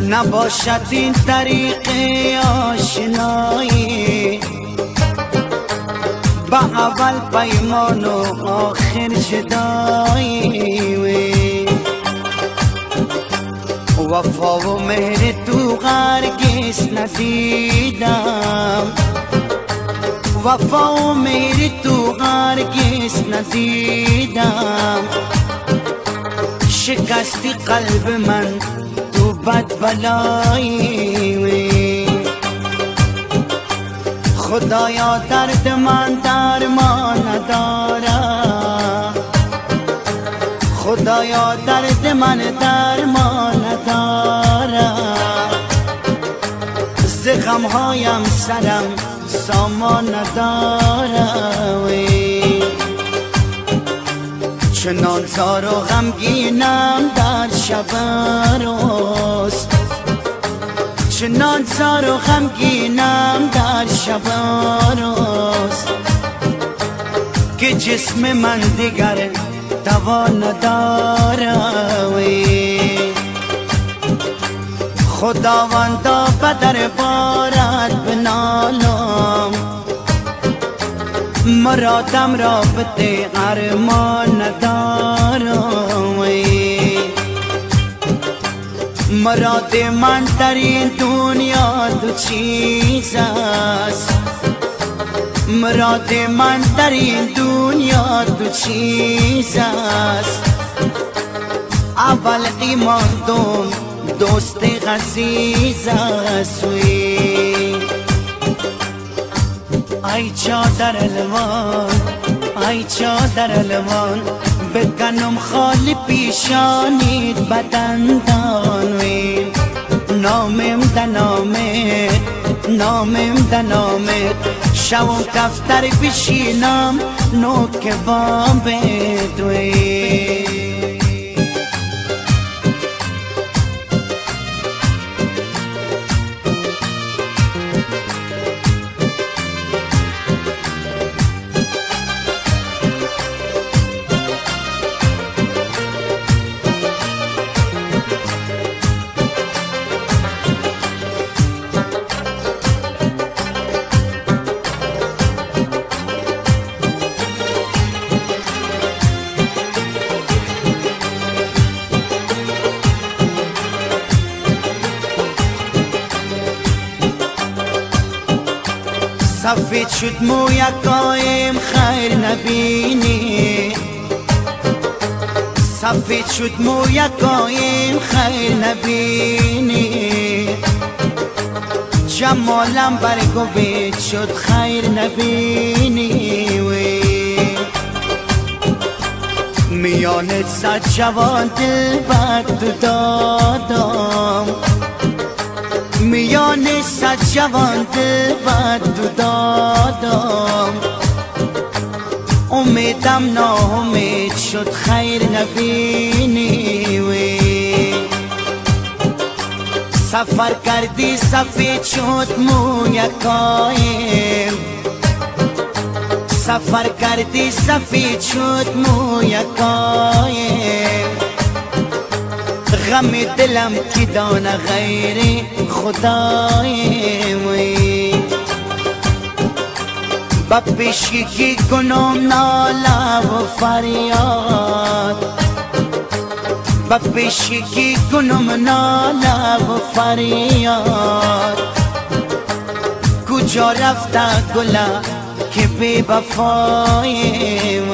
نباشد این طریق آشنایی، با اول پیمان و آخر جدایی. وفا و مهر تو هرگز ندیدم، وفا و مهر تو هرگز ندیدم. شکستی قلب من تو بد بلایی، خدایا درد من درمان ندارم، خدایا درد من درمان ندارم. ز غمهایم سرم سامان ندارم، چنان زار و غمگینم در شب روز، چنان زار و غمگینم در شب روز که جسم من دیگر دوا ندارم. خداوندا بدر بارت بنالم، مرادم را بده ارمان ندارم. مراد من در این دنیا دو چیز است، مراد من در این دنیا دو چیز است. اول ایمان دوم دوست عزیز است. ای چادر الوان، ای چادر الوان، بکنم خالی پیشانیت بدندانوی. نامم دنامت، نامم دنامت، شو دفتر بشینم نوک بام بدوی. سفید شد مویکایم خیر نبینی، سفید شد مویکایم خیر نبینی. جمالم برگو بید شد خیر نبینی. میانت صد جوان دل بر تو دادم، میان صد جوان دل بر تو دادم. امیدم ناامید شد خیر نبینی. سفر کردی سفید شد مویکایم، سفر کردی سفید شد مویکایم. غم دلم کی دانه غیر خدایم. با پیشگی کنم ناله و فریاد، با پیشگی کنم ناله و فریاد. کجا رفته گله که بی وفایم.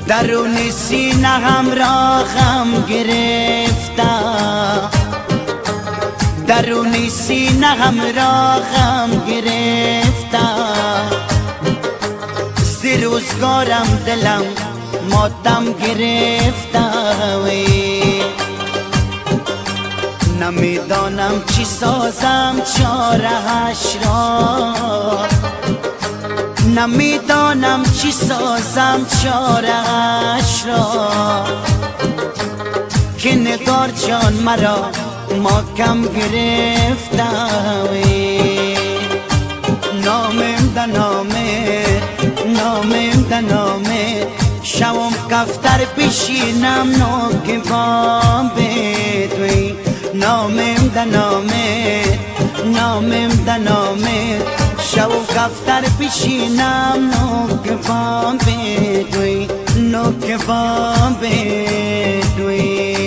درون سینه همراهم گرفته، درون سینه همراهم گرفته. ز روزگارم دلم ماتم گرفته. نمیدانم چی سازم چاره‌اش را، نمیدانم چی سازم چاره‌اش را. نگار جان مرا محکم گرفتم نامم ده نامه شوم کفتر بشینم نوکبام بدوی نامم ده نامه شوم کفتر بشینم نوکبام بدوی نوکبام بدوی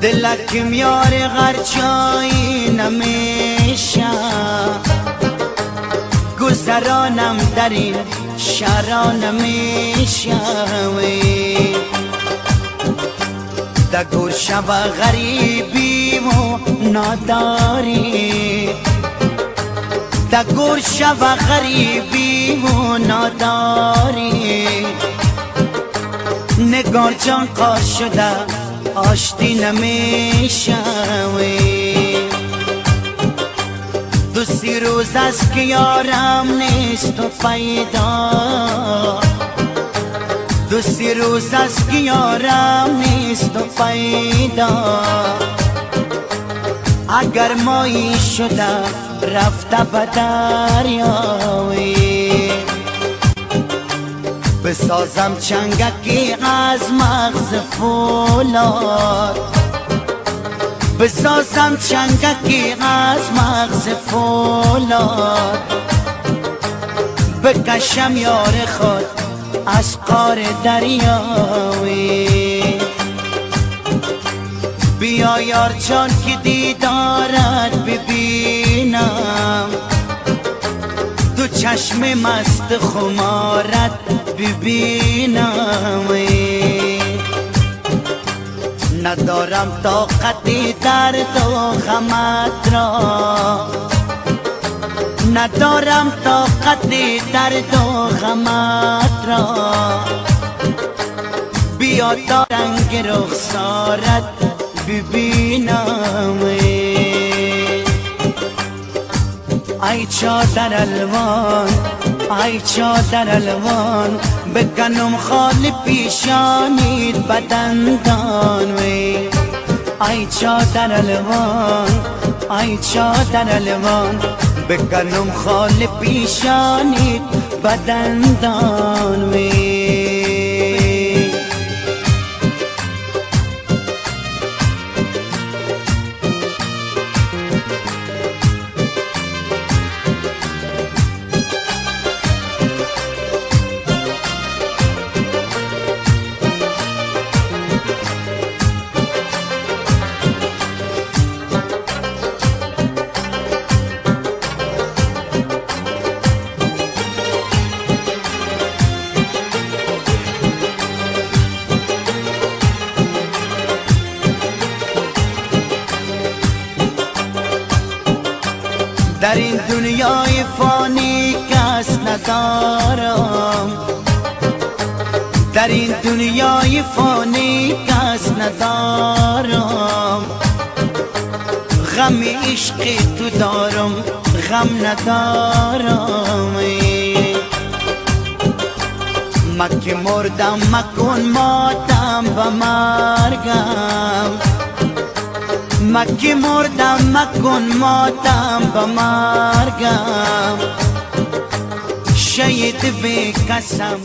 دلکم یار غرچایی نمیشه گذرانم در این شهرها نمیشه در گوشه و غریبی و ناداری در گوشه و غریبی و ناداری نگار جان قار شده آشتی نمیشه دو سی روز است که یارم نیست و پیدا دو سی روز است که یارم نیست و پیدا اگر مایی شده رفته به دریایی بسازم چنگکی از مغز فولاد بسازم چنگکی از مغز فولاد بکشم یار خود از قار دریایی بیا یار جان که دیدارت ببینم تو چشم مست خمارت ببینم ندارم طاقتی درد و غمت را ندارم طاقتی درد و غمت را بیا تا رنگ رخسارت ببینم ای چادر الوان ای چادر الوان بکنم خال پیشانیت بدندان وی ای چادر الوان ای چادر الوان بکنم خال پیشانیت بدندان وی در این دنیای فانی کس ندارم در این دنیای فانی کس ندارم غم عشق تو دارم غم ندارم مکه مردم مکن ماتم و مرگم مکه مردم مکن ماتم و مرگم شهید به قسم